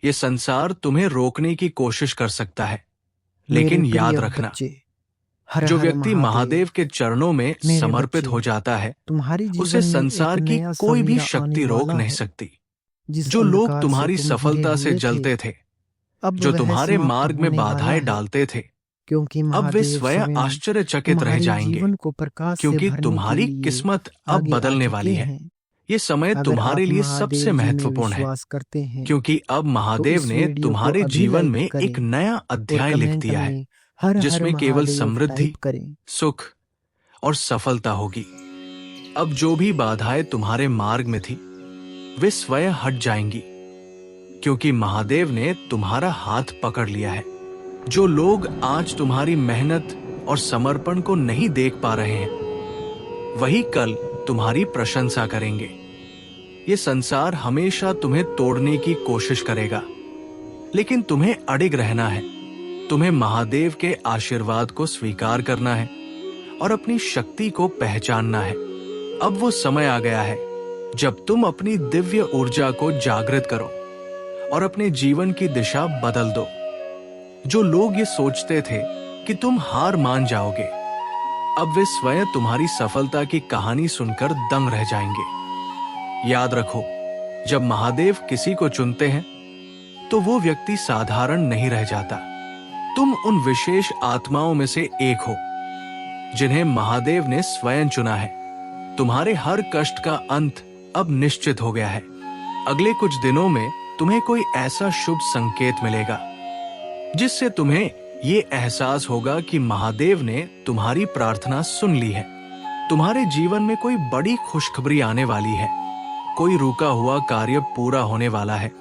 ये संसार तुम्हें रोकने की कोशिश कर सकता है, मेरे लेकिन प्रिय याद रखना, बच्चे, हर जो हर व्यक्ति महादेव के चरणों में मेरे समर्पित बच्चे, हो जाता है, तुम्हारी उसे जीवन में एक संसार की नया कोई भी सवेरा आने शक्ति रोक वाला नहीं है। सकती। जिस जो लोग अंधकार से तुम्हारी तुम घिरे सफलता से हुए थे, जलते थे, अब जो वह तुम्हारे समाप्त मार्ग में होने वाला बाधाएं है, डालते थे, क्योंकि अब वे महादेव स्वयं स्वयं आश्चर्यचकित रह तुम्हारे जाएंगे, जीवन को प्रकाश से क्योंकि भरने के तुम्हारी लिए किस्मत अब आगे आ बदलने चुके वाली है। हैं। ये समय अगर तुम्हारे आप लिए महादेव सबसे जी में महत्वपूर्ण है, विश्वास करते हैं क्योंकि अब तो महादेव इस ने वीडियो को तुम्हारे अभी जीवन लाइक में एक करें नया और अध्याय लिख कमेंट दिया है, में हर हर जिसमें केवल महादेव समृद्धि, टाइप करें। सुख और सफलता होगी। अब जो भी बाधाएं तुम्हारे मार्ग में थी, वे स्वयं हट जाएंगी, क्योंकि महादेव ने तुम्हारा हाथ पकड़ लिया है। जो लोग आज तुम्हारी मेहनत और समर्पण को नहीं देख पा रहे हैं, वही कल तुम्हारी प्रशंसा करेंगे। ये संसार हमेशा तुम्हें तोड़ने की कोशिश करेगा, लेकिन तुम्हें अडिग रहना है। तुम्हें महादेव के आशीर्वाद को स्वीकार करना है और अपनी शक्ति को पहचानना है। अब वो समय आ गया है जब तुम अपनी दिव्य ऊर्जा को जागृत करो और अपने जीवन की दिशा बदल दो। जो लोग ये सोचते थे कि तुम हार मान जाओगे, अब वे स्वयं तुम्हारी सफलता की कहानी सुनकर दंग रह जाएंगे। याद रखो, जब महादेव किसी को चुनते हैं तो वो व्यक्ति साधारण नहीं रह जाता। तुम उन विशेष आत्माओं में से एक हो जिन्हें महादेव ने स्वयं चुना है। तुम्हारे हर कष्ट का अंत अब निश्चित हो गया है। अगले कुछ दिनों में तुम्हें कोई ऐसा शुभ संकेत मिलेगा जिससे तुम्हें ये एहसास होगा कि महादेव ने तुम्हारी प्रार्थना सुन ली है। तुम्हारे जीवन में कोई बड़ी खुशखबरी आने वाली है। कोई रुका हुआ कार्य पूरा होने वाला है।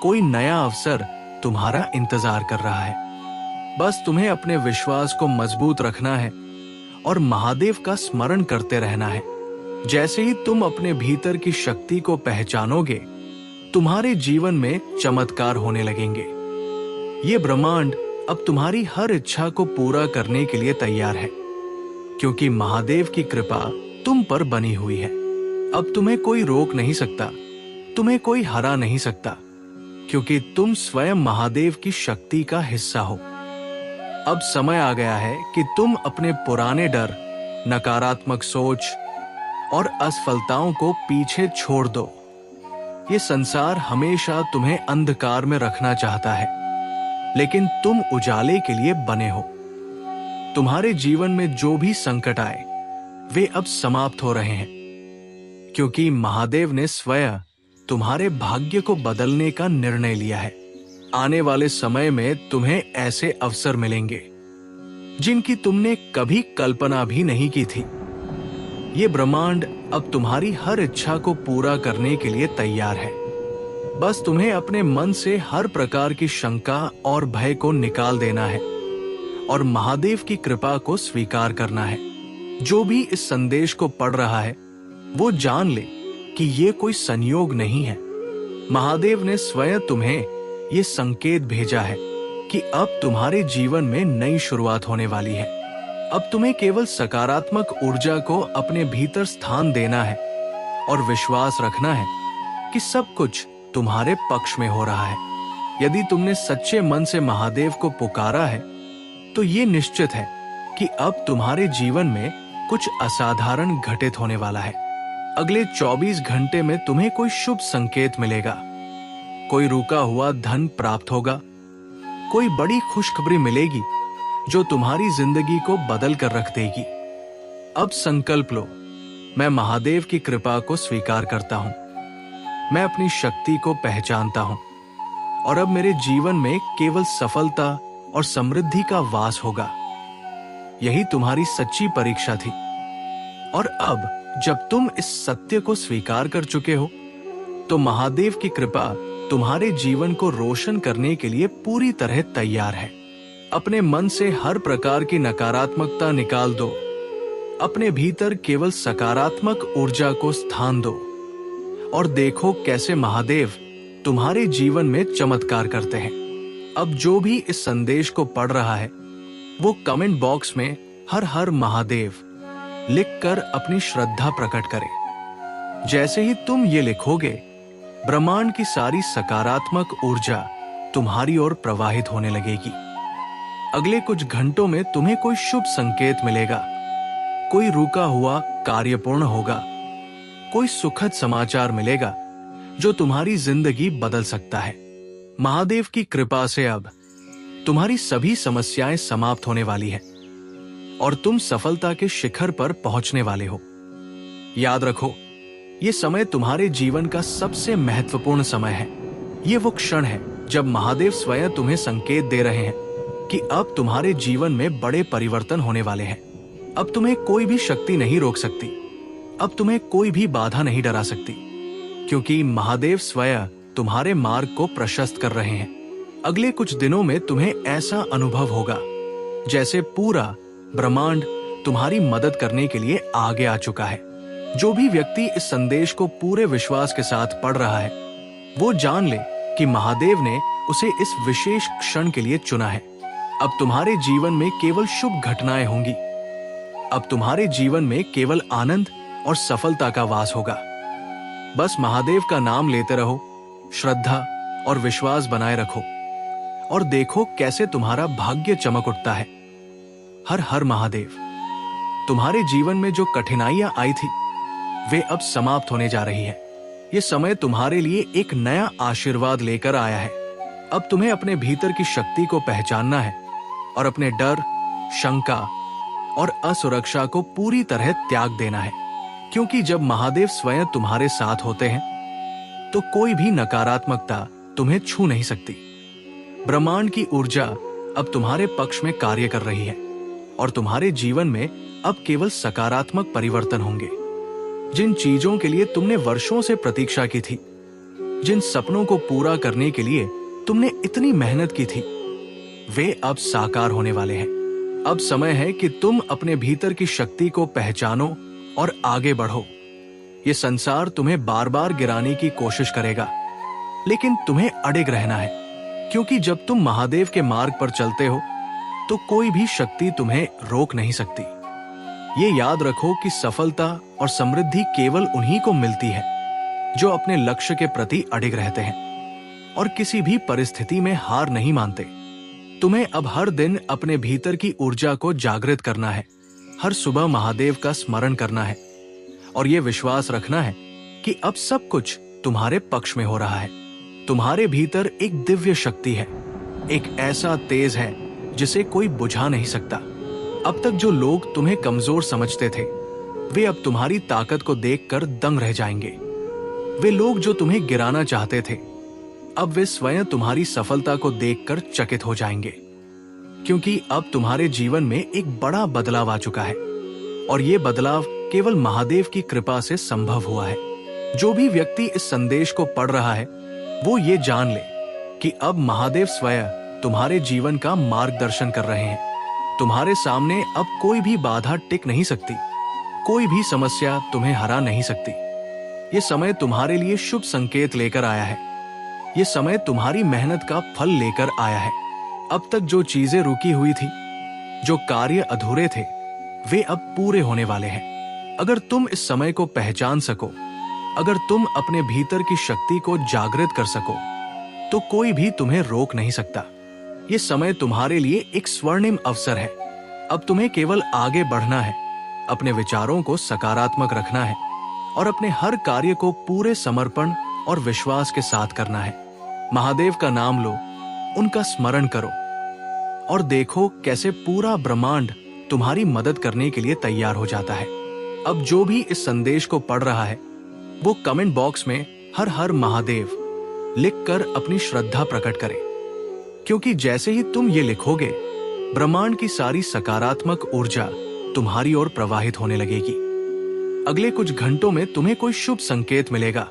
कोई नया अवसर तुम्हारा इंतजार कर रहा है। बस तुम्हें अपने विश्वास को मजबूत रखना है और महादेव का स्मरण करते रहना है। जैसे ही तुम अपने भीतर की शक्ति को पहचानोगे, तुम्हारे जीवन में चमत्कार होने लगेंगे। ये ब्रह्मांड अब तुम्हारी हर इच्छा को पूरा करने के लिए तैयार है, क्योंकि महादेव की कृपा तुम पर बनी हुई है। अब तुम्हें कोई रोक नहीं सकता, तुम्हें कोई हरा नहीं सकता, क्योंकि तुम स्वयं महादेव की शक्ति का हिस्सा हो। अब समय आ गया है कि तुम अपने पुराने डर, नकारात्मक सोच और असफलताओं को पीछे छोड़ दो। ये संसार हमेशा तुम्हें अंधकार में रखना चाहता है, लेकिन तुम उजाले के लिए बने हो। तुम्हारे जीवन में जो भी संकट आए, वे अब समाप्त हो रहे हैं, क्योंकि महादेव ने स्वयं तुम्हारे भाग्य को बदलने का निर्णय लिया है। आने वाले समय में तुम्हें ऐसे अवसर मिलेंगे जिनकी तुमने कभी कल्पना भी नहीं की थी। ये ब्रह्मांड अब तुम्हारी हर इच्छा को पूरा करने के लिए तैयार है। बस तुम्हें अपने मन से हर प्रकार की शंका और भय को निकाल देना है और महादेव की कृपा को स्वीकार करना है। जो भी इस संदेश को पढ़ रहा है, वो जान ले कि ये कोई संयोग नहीं है। महादेव ने स्वयं तुम्हें ये संकेत भेजा है कि अब तुम्हारे जीवन में नई शुरुआत होने वाली है। अब तुम्हें केवल सकारात्मक ऊर्जा को अपने भीतर स्थान देना है और विश्वास रखना है कि सब कुछ तुम्हारे पक्ष में हो रहा है। यदि तुमने सच्चे मन से महादेव को पुकारा है, तो ये निश्चित है कि अब तुम्हारे जीवन में कुछ असाधारण घटित होने वाला है। अगले 24 घंटे में तुम्हें कोई शुभ संकेत मिलेगा। कोई रुका हुआ धन प्राप्त होगा। कोई बड़ी खुशखबरी मिलेगी जो तुम्हारी जिंदगी को बदल कर रख देगी। अब संकल्प लो, मैं महादेव की कृपा को स्वीकार करता हूं। मैं अपनी शक्ति को पहचानता हूं और अब मेरे जीवन में केवल सफलता और समृद्धि का वास होगा। यही तुम्हारी सच्ची परीक्षा थी। और अब जब तुम इस सत्य को स्वीकार कर चुके हो, तो महादेव की कृपा तुम्हारे जीवन को रोशन करने के लिए पूरी तरह तैयार है। अपने मन से हर प्रकार की नकारात्मकता निकाल दो। अपने भीतर केवल सकारात्मक ऊर्जा को स्थान दो और देखो कैसे महादेव तुम्हारे जीवन में चमत्कार करते हैं। अब जो भी इस संदेश को पढ़ रहा है, वो कमेंट बॉक्स में हर हर महादेव लिखकर अपनी श्रद्धा प्रकट करे। जैसे ही तुम ये लिखोगे, ब्रह्मांड की सारी सकारात्मक ऊर्जा तुम्हारी ओर प्रवाहित होने लगेगी। अगले कुछ घंटों में तुम्हें कोई शुभ संकेत मिलेगा, कोई रुका हुआ कार्य पूर्ण होगा, कोई सुखद समाचार मिलेगा जो तुम्हारी जिंदगी बदल सकता है। महादेव की कृपा से अब तुम्हारी सभी समस्याएं समाप्त होने वाली हैं और तुम सफलता के शिखर पर पहुंचने वाले हो। याद रखो, ये समय तुम्हारे जीवन का सबसे महत्वपूर्ण समय है। ये वो क्षण है जब महादेव स्वयं तुम्हें संकेत दे रहे हैं कि अब तुम्हारे जीवन में बड़े परिवर्तन होने वाले हैं। अब तुम्हें कोई भी शक्ति नहीं रोक सकती, अब तुम्हें कोई भी बाधा नहीं डरा सकती, क्योंकि महादेव स्वयं तुम्हारे मार्ग को प्रशस्त कर रहे हैं। अगले कुछ दिनों में तुम्हें ऐसा अनुभव होगा जैसे पूरा ब्रह्मांड तुम्हारी मदद करने के लिए आगे आ चुका है। जो भी व्यक्ति इस संदेश को पूरे विश्वास के साथ पढ़ रहा है, वो जान ले कि महादेव ने उसे इस विशेष क्षण के लिए चुना है। अब तुम्हारे जीवन में केवल शुभ घटनाएं होंगी। अब तुम्हारे जीवन में केवल आनंद और सफलता का वास होगा। बस महादेव का नाम लेते रहो, श्रद्धा और विश्वास बनाए रखो और देखो कैसे तुम्हारा भाग्य चमक उठता है। हर हर महादेव। तुम्हारे जीवन में जो कठिनाइयां आई थी, वे अब समाप्त होने जा रही है। ये समय तुम्हारे लिए एक नया आशीर्वाद लेकर आया है। अब तुम्हें अपने भीतर की शक्ति को पहचानना है और अपने डर, शंका और असुरक्षा को पूरी तरह त्याग देना है, क्योंकि जब महादेव स्वयं तुम्हारे साथ होते हैं तो कोई भी नकारात्मकता तुम्हें छू नहीं सकती। ब्रह्मांड की ऊर्जा अब तुम्हारे पक्ष में कार्य कर रही है और तुम्हारे जीवन में अब केवल सकारात्मक परिवर्तन होंगे। जिन चीजों के लिए तुमने वर्षों से प्रतीक्षा की थी, जिन सपनों को पूरा करने के लिए तुमने इतनी मेहनत की थी, वे अब साकार होने वाले हैं। अब समय है कि तुम अपने भीतर की शक्ति को पहचानो और आगे बढ़ो। ये संसार तुम्हें बार बार गिराने की कोशिश करेगा, लेकिन तुम्हें अडिग रहना है, क्योंकि जब तुम महादेव के मार्ग पर चलते हो तो कोई भी शक्ति तुम्हें रोक नहीं सकती। ये याद रखो कि सफलता और समृद्धि केवल उन्हीं को मिलती है जो अपने लक्ष्य के प्रति अडिग रहते हैं और किसी भी परिस्थिति में हार नहीं मानते। तुम्हें अब हर दिन अपने भीतर की ऊर्जा को जागृत करना है, हर सुबह महादेव का स्मरण करना है और ये विश्वास रखना है कि अब सब कुछ तुम्हारे पक्ष में हो रहा है। तुम्हारे भीतर एक दिव्य शक्ति है, एक ऐसा तेज है जिसे कोई बुझा नहीं सकता। अब तक जो लोग तुम्हें कमजोर समझते थे, वे अब तुम्हारी ताकत को देखकर दंग रह जाएंगे। वे लोग जो तुम्हें गिराना चाहते थे, अब वे स्वयं तुम्हारी सफलता को देखकर चकित हो जाएंगे, क्योंकि अब तुम्हारे जीवन में एक बड़ा बदलाव आ चुका है और ये बदलाव केवल महादेव की कृपा से संभव हुआ है। जो भी व्यक्ति इस संदेश को पढ़ रहा है, वो ये जान ले कि अब महादेव स्वयं तुम्हारे जीवन का मार्गदर्शन कर रहे हैं। तुम्हारे सामने अब कोई भी बाधा टिक नहीं सकती, कोई भी समस्या तुम्हें हरा नहीं सकती। ये समय तुम्हारे लिए शुभ संकेत लेकर आया है। ये समय तुम्हारी मेहनत का फल लेकर आया है। अब तक जो चीजें रुकी हुई थी, जो कार्य अधूरे थे, वे अब पूरे होने वाले हैं। अगर तुम इस समय को पहचान सको, अगर तुम अपने भीतर की शक्ति को जागृत कर सको, तो कोई भी तुम्हें रोक नहीं सकता। ये समय तुम्हारे लिए एक स्वर्णिम अवसर है। अब तुम्हें केवल आगे बढ़ना है, अपने विचारों को सकारात्मक रखना है और अपने हर कार्य को पूरे समर्पण और विश्वास के साथ करना है। महादेव का नाम लो, उनका स्मरण करो और देखो कैसे पूरा ब्रह्मांड तुम्हारी मदद करने के लिए तैयार हो जाता है। अब जो भी इस संदेश को पढ़ रहा है, वो कमेंट बॉक्स में हर हर महादेव लिखकर अपनी श्रद्धा प्रकट करे, क्योंकि जैसे ही तुम ये लिखोगे, ब्रह्मांड की सारी सकारात्मक ऊर्जा तुम्हारी ओर प्रवाहित होने लगेगी। अगले कुछ घंटों में तुम्हें कोई शुभ संकेत मिलेगा,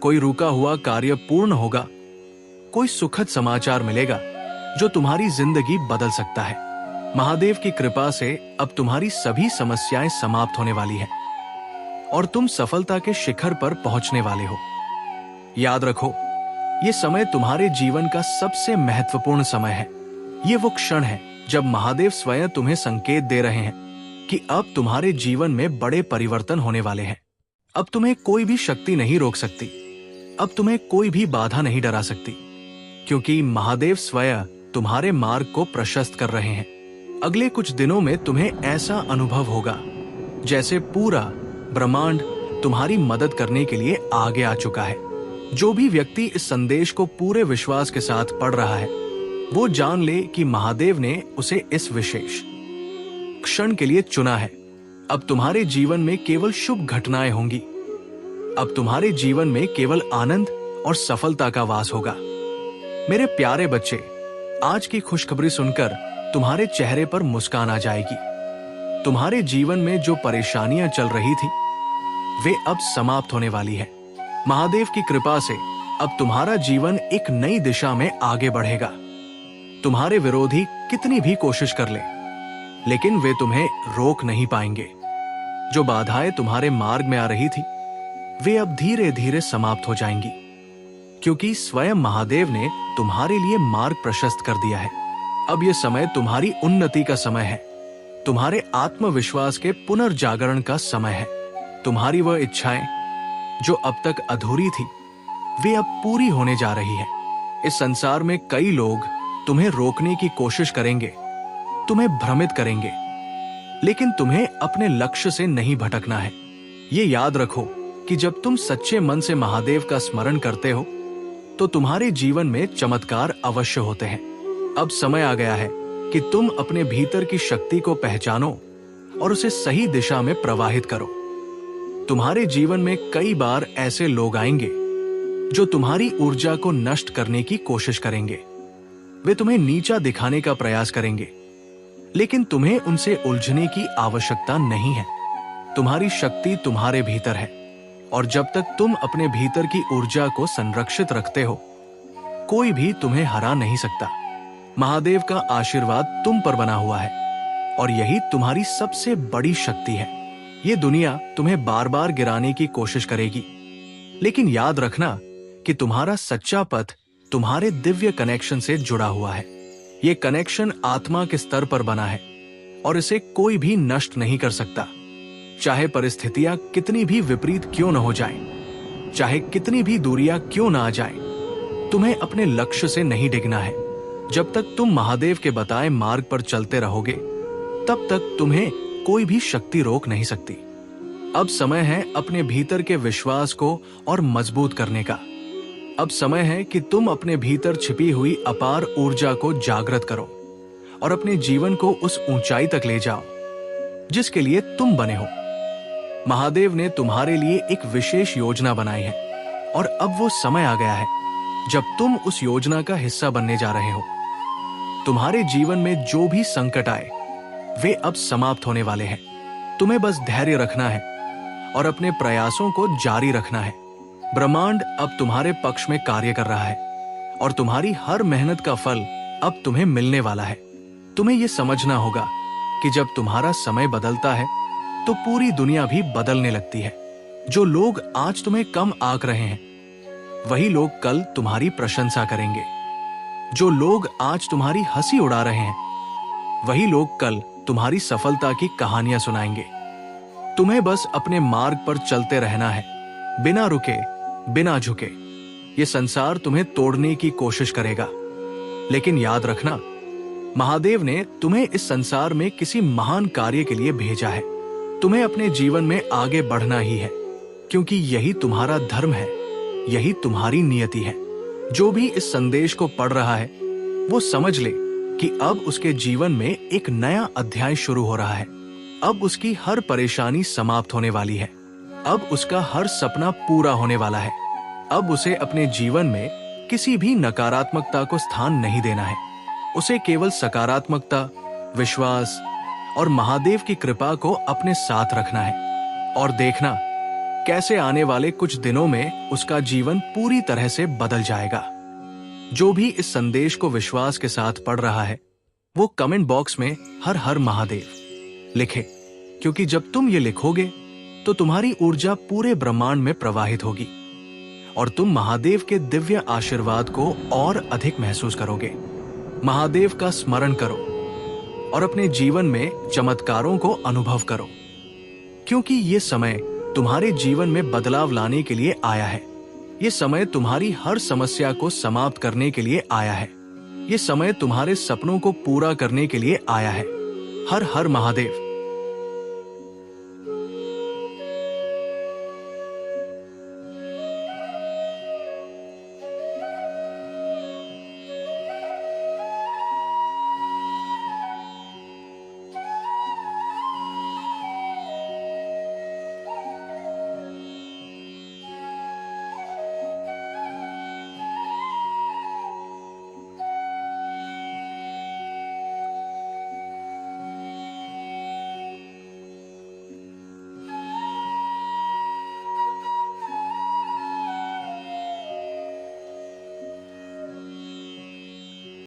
कोई रुका हुआ कार्य पूर्ण होगा, कोई सुखद समाचार मिलेगा जो तुम्हारी जिंदगी बदल सकता है। महादेव की कृपा से अब तुम्हारी सभी समस्याएं समाप्त होने वाली हैं और तुम सफलता के शिखर पर पहुंचने वाले हो। याद रखो, ये समय तुम्हारे जीवन का सबसे महत्वपूर्ण समय है। ये वो क्षण है जब महादेव स्वयं तुम्हें संकेत दे रहे हैं कि अब तुम्हारे जीवन में बड़े परिवर्तन होने वाले हैं। अब तुम्हें कोई भी शक्ति नहीं रोक सकती, अब तुम्हें कोई भी बाधा नहीं डरा सकती, क्योंकि महादेव स्वयं तुम्हारे मार्ग को प्रशस्त कर रहे हैं। अगले कुछ दिनों में तुम्हें ऐसा अनुभव होगा जैसे पूरा ब्रह्मांड तुम्हारी मदद करने के लिए आगे आ चुका है। जो भी व्यक्ति इस संदेश को पूरे विश्वास के साथ पढ़ रहा है, वो जान ले कि महादेव ने उसे इस विशेष क्षण के लिए चुना है। अब तुम्हारे जीवन में केवल शुभ घटनाएं होंगी। अब तुम्हारे जीवन में केवल आनंद और सफलता का वास होगा। मेरे प्यारे बच्चे, आज की खुशखबरी सुनकर तुम्हारे चेहरे पर मुस्कान आ जाएगी। तुम्हारे जीवन में जो परेशानियां चल रही थी, वे अब समाप्त होने वाली है। महादेव की कृपा से अब तुम्हारा जीवन एक नई दिशा में आगे बढ़ेगा। तुम्हारे विरोधी कितनी भी कोशिश कर ले, लेकिन वे तुम्हें रोक नहीं पाएंगे। जो बाधाएं तुम्हारे मार्ग में आ रही थी, वे अब धीरे धीरे समाप्त हो जाएंगी, क्योंकि स्वयं महादेव ने तुम्हारे लिए मार्ग प्रशस्त कर दिया है। अब यह समय तुम्हारी उन्नति का समय है। तुम्हारे आत्मविश्वास के पुनर्जागरण का समय है। तुम्हारी वह इच्छाएं जो अब तक अधूरी थी, वे अब पूरी होने जा रही है। इस संसार में कई लोग तुम्हें रोकने की कोशिश करेंगे, तुम्हें भ्रमित करेंगे, लेकिन तुम्हें अपने लक्ष्य से नहीं भटकना है। ये याद रखो कि जब तुम सच्चे मन से महादेव का स्मरण करते हो, तो तुम्हारे जीवन में चमत्कार अवश्य होते हैं। अब समय आ गया है कि तुम अपने भीतर की शक्ति को पहचानो और उसे सही दिशा में प्रवाहित करो। तुम्हारे जीवन में कई बार ऐसे लोग आएंगे जो तुम्हारी ऊर्जा को नष्ट करने की कोशिश करेंगे। वे तुम्हें नीचा दिखाने का प्रयास करेंगे, लेकिन तुम्हें उनसे उलझने की आवश्यकता नहीं है। तुम्हारी शक्ति तुम्हारे भीतर है, और जब तक तुम अपने भीतर की ऊर्जा को संरक्षित रखते हो, कोई भी तुम्हें हरा नहीं सकता। महादेव का आशीर्वाद तुम पर बना हुआ है, और यही तुम्हारी सबसे बड़ी शक्ति है। ये दुनिया तुम्हें बार बार गिराने की कोशिश करेगी, लेकिन याद रखना कि तुम्हारा सच्चा पथ तुम्हारे दिव्य कनेक्शन से जुड़ा हुआ है। ये कनेक्शन आत्मा के स्तर पर बना है, और इसे कोई भी नष्ट नहीं कर सकता। चाहे परिस्थितियां कितनी भी विपरीत क्यों न हो जाएं, चाहे कितनी भी दूरियां क्यों न आ जाएं, तुम्हें अपने लक्ष्य से नहीं डिगना है। जब तक तुम महादेव के बताए मार्ग पर चलते रहोगे, तब तक तुम्हें कोई भी शक्ति रोक नहीं सकती। अब समय है अपने भीतर के विश्वास को और मजबूत करने का। अब समय है कि तुम अपने भीतर छिपी हुई अपार ऊर्जा को जागृत करो और अपने जीवन को उस ऊंचाई तक ले जाओ जिसके लिए तुम बने हो। महादेव ने तुम्हारे लिए एक विशेष योजना बनाई है, और अब वो समय आ गया है जब तुम उस योजना का हिस्सा बनने जा रहे हो। तुम्हारे जीवन में जो भी संकट आए, वे अब समाप्त होने वाले हैं। तुम्हें बस धैर्य रखना है और अपने प्रयासों को जारी रखना है। ब्रह्मांड अब तुम्हारे पक्ष में कार्य कर रहा है, और तुम्हारी हर मेहनत का फल अब तुम्हें मिलने वाला है। तुम्हें यह समझना होगा कि जब तुम्हारा समय बदलता है, तो पूरी दुनिया भी बदलने लगती है। जो लोग आज तुम्हें कम आंक रहे हैं, वही लोग कल तुम्हारी प्रशंसा करेंगे। जो लोग आज तुम्हारी हंसी उड़ा रहे हैं, वही लोग कल तुम्हारी सफलता की कहानियां सुनाएंगे। तुम्हें बस अपने मार्ग पर चलते रहना है, बिना रुके, बिना झुके। ये संसार तुम्हें तोड़ने की कोशिश करेगा, लेकिन याद रखना, महादेव ने तुम्हें इस संसार में किसी महान कार्य के लिए भेजा है। तुम्हें अपने जीवन में आगे बढ़ना ही है, क्योंकि यही तुम्हारा धर्म है, यही तुम्हारी नियति है। जो भी इस संदेश को पढ़ रहा है, वो समझ ले कि अब उसके जीवन में एक नया अध्याय शुरू हो रहा है। अब उसकी हर परेशानी समाप्त होने वाली है। अब उसका हर सपना पूरा होने वाला है। अब उसे अपने जीवन में किसी भी नकारात्मकता को स्थान नहीं देना है। उसे केवल सकारात्मकता, विश्वास और महादेव की कृपा को अपने साथ रखना है, और देखना कैसे आने वाले कुछ दिनों में उसका जीवन पूरी तरह से बदल जाएगा। जो भी इस संदेश को विश्वास के साथ पढ़ रहा है, वो कमेंट बॉक्स में हर हर महादेव लिखे, क्योंकि जब तुम ये लिखोगे तो तुम्हारी ऊर्जा पूरे ब्रह्मांड में प्रवाहित होगी, और तुम महादेव के दिव्य आशीर्वाद को और अधिक महसूस करोगे। महादेव का स्मरण करो और अपने जीवन में चमत्कारों को अनुभव करो, क्योंकि ये समय तुम्हारे जीवन में बदलाव लाने के लिए आया है। ये समय तुम्हारी हर समस्या को समाप्त करने के लिए आया है। ये समय तुम्हारे सपनों को पूरा करने के लिए आया है। हर हर महादेव।